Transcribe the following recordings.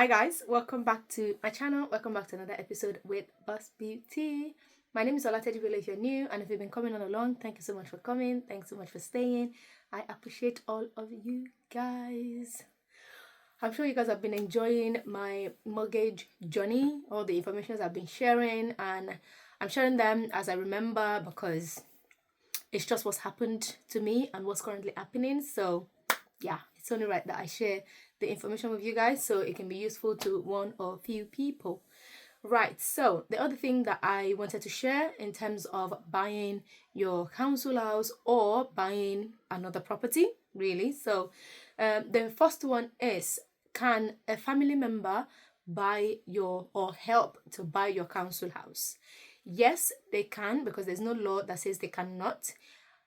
Hi guys, welcome back to my channel. Welcome back to another episode with bosbeauty. My name is Olatejiwele if you're new, and if you've been coming on along, thank you so much for coming. Thanks so much for staying. I appreciate all of you guys. I'm sure you guys have been enjoying my mortgage journey, all the information I've been sharing, and I'm sharing them as I remember because it's just what's happened to me and what's currently happening. So yeah, it's only right that I share the information with you guys so it can be useful to one or few people. Right, so the other thing that I wanted to share in terms of buying your council house or buying another property, really. So the first one is, can a family member buy your or help to buy your council house? Yes, they can, because there's no law that says they cannot.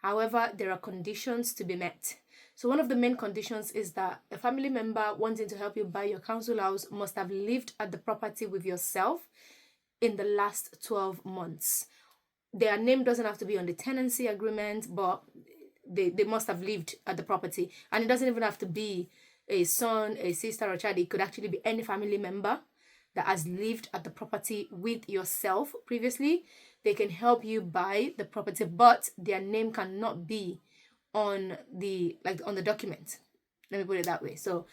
However, there are conditions to be met. So one of the main conditions is that a family member wanting to help you buy your council house must have lived at the property with yourself in the last 12 months. Their name doesn't have to be on the tenancy agreement, but they must have lived at the property. And it doesn't even have to be a son, a sister, or a child. It could actually be any family member that has lived at the property with yourself previously. They can help you buy the property, but their name cannot be on the document. Let me put it that way. So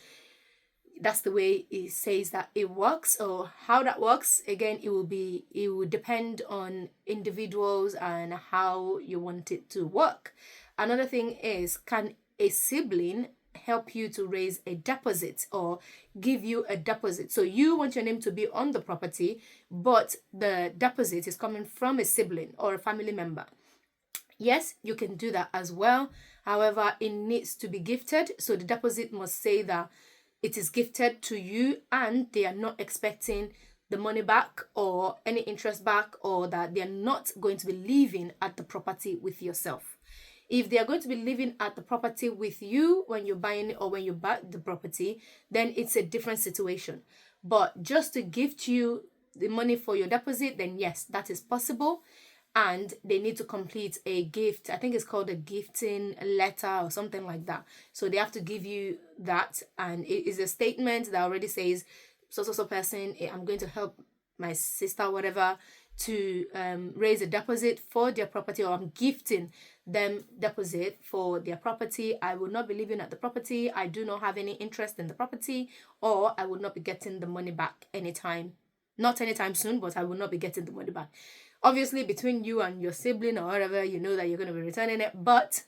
that's the way it says that it works. Or how that works, again, it will depend on individuals and how you want it to work. Another thing is, can a sibling help you to raise a deposit or give you a deposit? So you want your name to be on the property, but the deposit is coming from a sibling or a family member. Yes, you can do that as well. However, it needs to be gifted. So the deposit must say that it is gifted to you and they are not expecting the money back or any interest back, or that they are not going to be living at the property with yourself. If they are going to be living at the property with you when you're buying it or when you buy the property, then it's a different situation. But just to gift you the money for your deposit, then yes, that is possible. And they need to complete a gift. I think it's called a gifting letter or something like that. So they have to give you that, and it is a statement that already says, so person, I'm going to help my sister, whatever, to raise a deposit for their property, or I'm gifting them deposit for their property. I will not be living at the property. I do not have any interest in the property, or I will not be getting the money back not anytime soon, but I will not be getting the money back. Obviously, between you and your sibling or whatever, you know that you're going to be returning it, but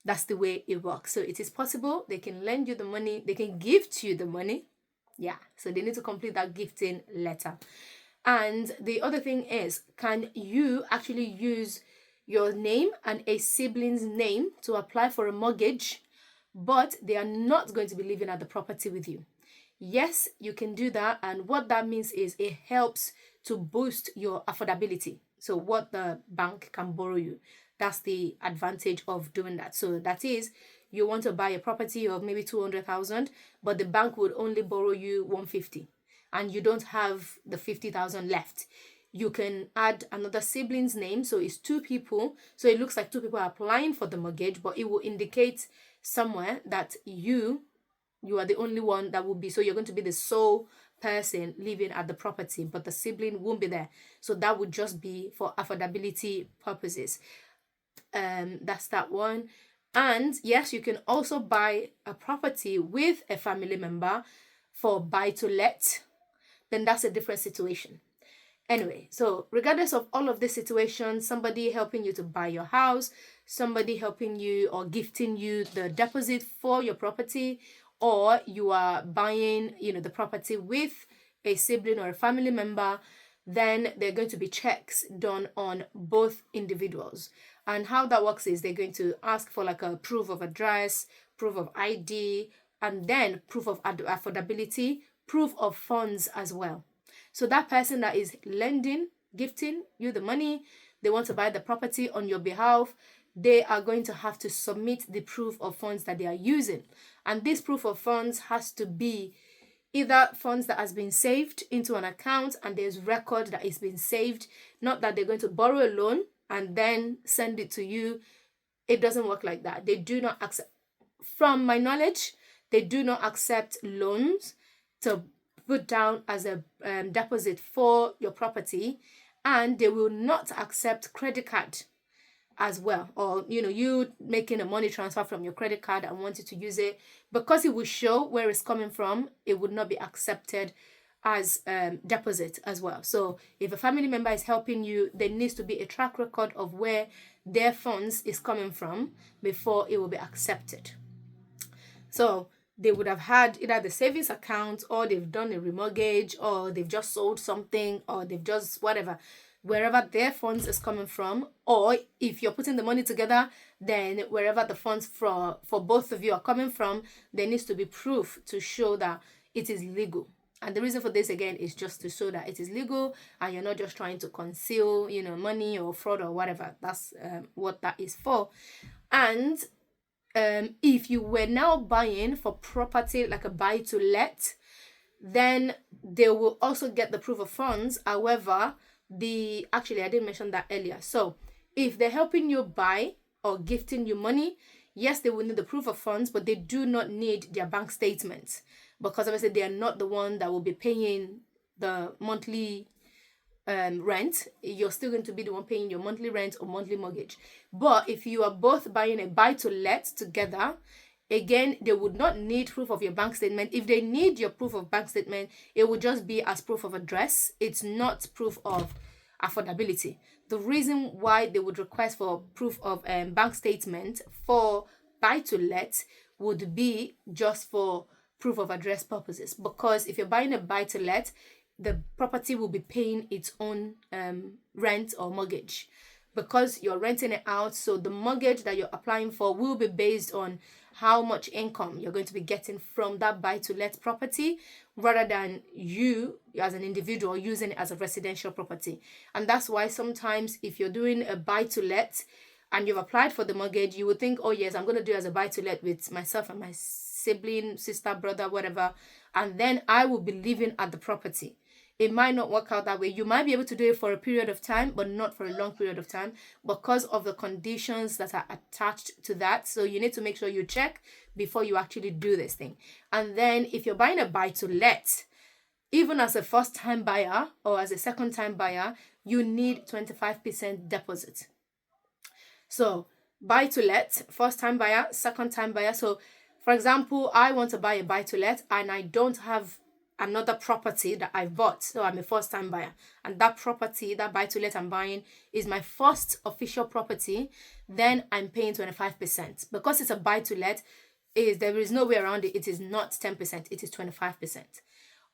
that's the way it works. So it is possible. They can lend you the money. They can gift you the money. Yeah. So they need to complete that gifting letter. And the other thing is, can you actually use your name and a sibling's name to apply for a mortgage, but they are not going to be living at the property with you? Yes, you can do that. And what that means is it helps to boost your affordability. So what the bank can borrow you. That's the advantage of doing that. So that is, you want to buy a property of maybe 200,000, but the bank would only borrow you 150, and you don't have the 50,000 left. You can add another sibling's name, so it's two people. So it looks like two people are applying for the mortgage, but it will indicate somewhere that you are the only one that will be. So you're going to be the sole person living at the property, but the sibling won't be there. So that would just be for affordability purposes. That's that one. And yes, you can also buy a property with a family member for buy to let. Then that's a different situation. Anyway, so regardless of all of this situation, somebody helping you to buy your house, somebody helping you or gifting you the deposit for your property, or you are buying, the property with a sibling or a family member, then there are going to be checks done on both individuals. And how that works is they're going to ask for like a proof of address, proof of ID, and then proof of affordability, proof of funds as well. So that person that is gifting you the money, they want to buy the property on your behalf, they are going to have to submit the proof of funds that they are using. And this proof of funds has to be either funds that has been saved into an account and there's record that it's been saved, not that they're going to borrow a loan and then send it to you. It doesn't work like that. They do not accept, from my knowledge, they do not accept loans to put down as a deposit for your property, and they will not accept credit card as well, or you making a money transfer from your credit card and wanted to use it, because it will show where it's coming from, it would not be accepted as deposit as well. So if a family member is helping you, there needs to be a track record of where their funds is coming from before it will be accepted. So they would have had either the savings account, or they've done a remortgage, or they've just sold something, or they've just whatever, wherever their funds is coming from. Or if you're putting the money together, then wherever the funds for both of you are coming from, there needs to be proof to show that it is legal. And the reason for this, again, is just to show that it is legal and you're not just trying to conceal, money or fraud or whatever. That's what that is for. And if you were now buying for property like a buy to let, then they will also get the proof of funds. However, actually, I didn't mention that earlier. So if they're helping you buy or gifting you money, yes, they will need the proof of funds, but they do not need their bank statements, because obviously they are not the one that will be paying the monthly rent. You're still going to be the one paying your monthly rent or monthly mortgage. But if you are both buying a buy to let together, again, they would not need proof of your bank statement. If they need your proof of bank statement, it would just be as proof of address. It's not proof of affordability. The reason why they would request for proof of bank statement for buy to let would be just for proof of address purposes, because if you're buying a buy to let, the property will be paying its own rent or mortgage, because you're renting it out. So the mortgage that you're applying for will be based on how much income you're going to be getting from that buy to let property, rather than you as an individual using it as a residential property. And that's why sometimes if you're doing a buy to let and you've applied for the mortgage, you would think, oh yes, I'm going to do it as a buy to let with myself and my sibling, sister, brother, whatever, and then I will be living at the property. It might not work out that way. You might be able to do it for a period of time, but not for a long period of time, because of the conditions that are attached to that. So you need to make sure you check before you actually do this thing. And then if you're buying a buy to let, even as a first time buyer or as a second time buyer, you need 25% deposit. So buy to let, first time buyer, second time buyer. So for example, I want to buy a buy to let and I don't have another property that I've bought. So I'm a first time buyer. And that property, that buy to let I'm buying, is my first official property. Then I'm paying 25%. Because it's a buy to let, there is no way around it. It is not 10%, it is 25%.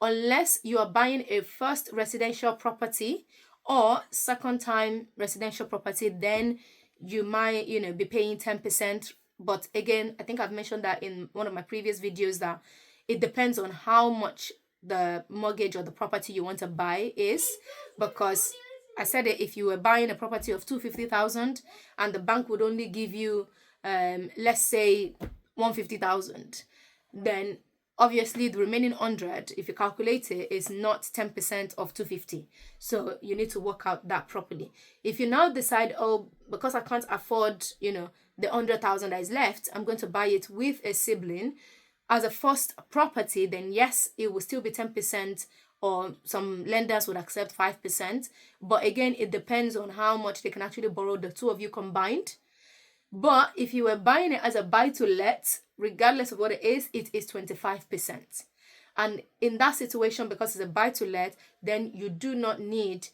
Unless you are buying a first residential property or second time residential property, then you might, be paying 10%. But again, I think I've mentioned that in one of my previous videos, that it depends on how much the mortgage or the property you want to buy is. Because I said that if you were buying a property of 250,000 and the bank would only give you let's say 150,000, then obviously the remaining 100, if you calculate it, is not 10% of 250. So you need to work out that properly. If you now decide, oh, because I can't afford the 100,000 that is left, I'm going to buy it with a sibling as a first property, then yes, it will still be 10%, or some lenders would accept 5%. But again, it depends on how much they can actually borrow, the two of you combined. But if you were buying it as a buy to let, regardless of what it is 25%. And in that situation, because it's a buy to let, then you do not need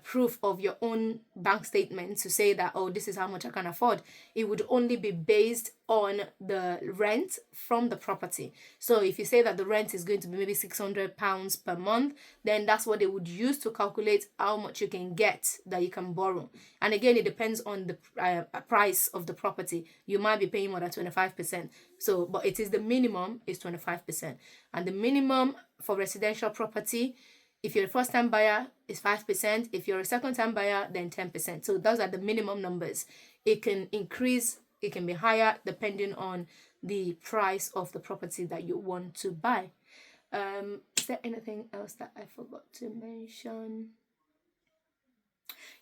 proof of your own bank statement to say that, oh, this is how much I can afford. It would only be based on the rent from the property. So if you say that the rent is going to be maybe £600 per month, then that's what they would use to calculate how much you can get that you can borrow. And again, it depends on the price of the property. You might be paying more than 25%. So, but it is the minimum is 25%. And the minimum for residential property, if you're a first-time buyer, is 5%. If you're a second-time buyer, then 10%. So those are the minimum numbers. It can increase, it can be higher, depending on the price of the property that you want to buy. Is there anything else that I forgot to mention?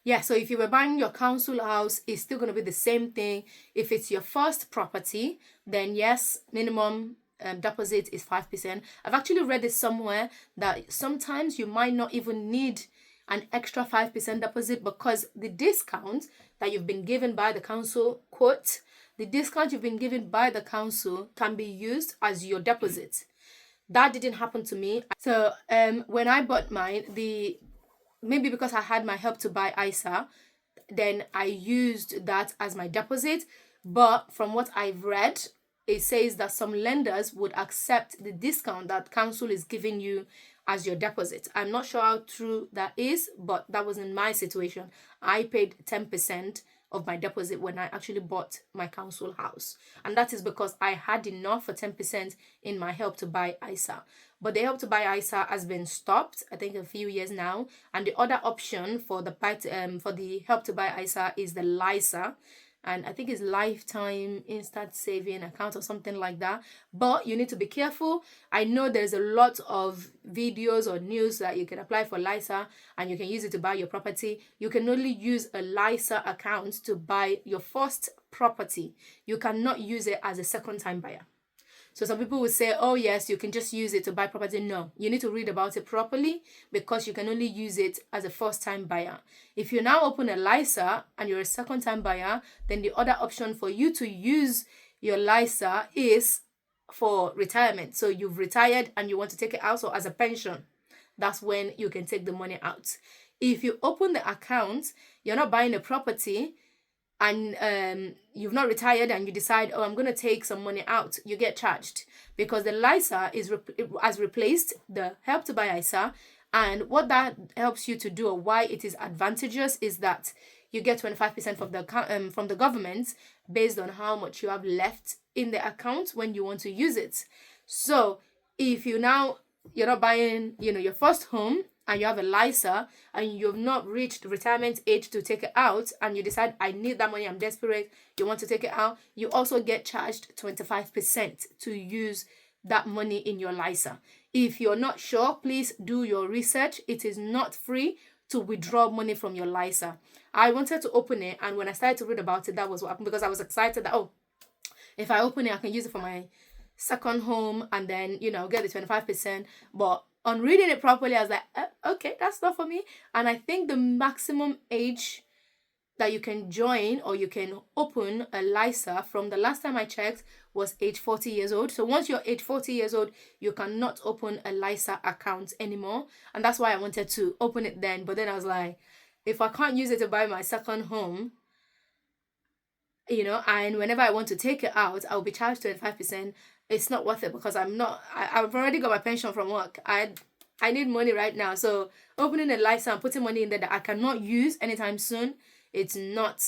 Yeah, so if you were buying your council house, it's still going to be the same thing. If it's your first property, then yes, minimum deposit is 5%. I've actually read it somewhere that sometimes you might not even need an extra 5% deposit, because the discount that you've been given by the council, quote, the discount you've been given by the council can be used as your deposit. That didn't happen to me. So when I bought mine, maybe because I had my help to buy ISA, then I used that as my deposit. But from what I've read, it says that some lenders would accept the discount that council is giving you as your deposit. I'm not sure how true that is, but that wasn't my situation. I paid 10% of my deposit when I actually bought my council house. And that is because I had enough for 10% in my help to buy ISA. But the help to buy ISA has been stopped, I think a few years now. And the other option for the help to buy ISA is the LISA. And I think it's lifetime instant saving account or something like that. But you need to be careful. I know there's a lot of videos or news that you can apply for LISA and you can use it to buy your property. You can only use a LISA account to buy your first property. You cannot use it as a second-time buyer. So some people will say, oh yes, you can just use it to buy property. No, you need to read about it properly, because you can only use it as a first-time buyer. If you now open a LISA and you're a second-time buyer, then the other option for you to use your LISA is for retirement. So you've retired and you want to take it out, or as a pension. That's when you can take the money out. If you open the account, you're not buying a property, and you've not retired and you decide, oh, I'm going to take some money out, you get charged, because the LISA has replaced the help to buy ISA. And what that helps you to do, or why it is advantageous, is that you get 25% from the government based on how much you have left in the account when you want to use it. So if you're not buying, your first home, and you have a LISA and you've not reached retirement age to take it out, and you decide, I need that money, I'm desperate, you want to take it out, you also get charged 25% to use that money in your LISA. If you're not sure, please do your research. It is not free to withdraw money from your LISA. I wanted to open it, and when I started to read about it, that was what happened, because I was excited that, oh, if I open it, I can use it for my second home and then, get the 25%. But on reading it properly, I was like, okay, that's not for me. And I think the maximum age that you can join or you can open a LISA, from the last time I checked, was age 40 years old. So once you're age 40 years old, you cannot open a LISA account anymore. And that's why I wanted to open it then. But then I was like, if I can't use it to buy my second home, and whenever I want to take it out, I'll be charged 25%. It's not worth it, because I've already got my pension from work. I need money right now. So opening a LISA and putting money in there that I cannot use anytime soon, it's not,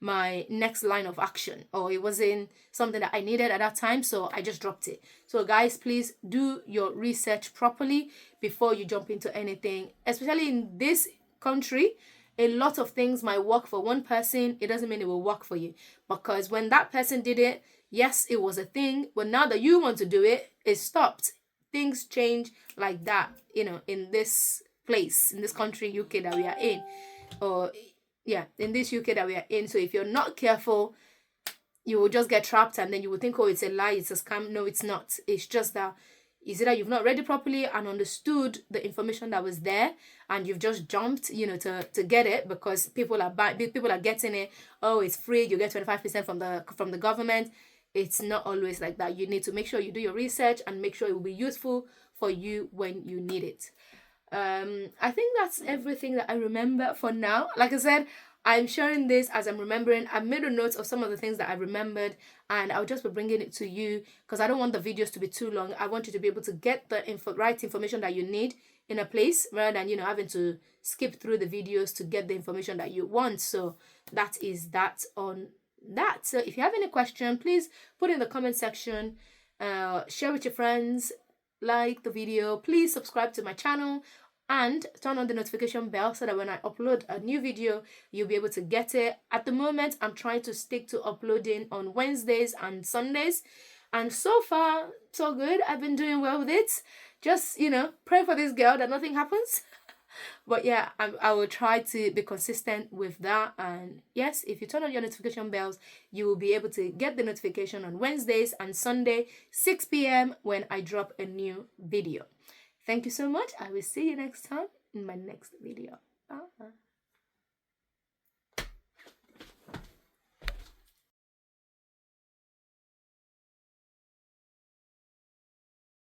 my next line of action, or it wasn't something that I needed at that time. So I just dropped it. So guys, please do your research properly before you jump into anything, especially in this country. A lot of things might work for one person. It doesn't mean it will work for you, because when that person did it, yes, it was a thing, but now that you want to do it, it stopped. Things change like that, in this place, in this country, UK, that we are in. Or, yeah, in this UK that we are in. So if you're not careful, you will just get trapped, and then you will think, oh, it's a lie, it's a scam. No, it's not. It's just that you've not read it properly and understood the information that was there, and you've just jumped, to get it, because people are getting it. Oh, it's free, you get 25% from the government. It's not always like that. You need to make sure you do your research and make sure it will be useful for you when you need it. I think that's everything that I remember for now. Like I said, I'm sharing this as I'm remembering. I've made a note of some of the things that I remembered, and I'll just be bringing it to you, because I don't want the videos to be too long. I want you to be able to get the right information that you need in a place, rather than having to skip through the videos to get the information that you want. So that is that on that. So if you have any question, please put in the comment section, share with your friends, like the video, please subscribe to my channel, and turn on the notification bell so that when I upload a new video, you'll be able to get it. At the moment, I'm trying to stick to uploading on Wednesdays and Sundays, and so far so good. I've been doing well with it. Just pray for this girl that nothing happens. But yeah, I will try to be consistent with that. And yes, if you turn on your notification bells, you will be able to get the notification on Wednesdays and Sunday 6 p.m. when I drop a new video. Thank you so much. I will see you next time in my next video. Bye.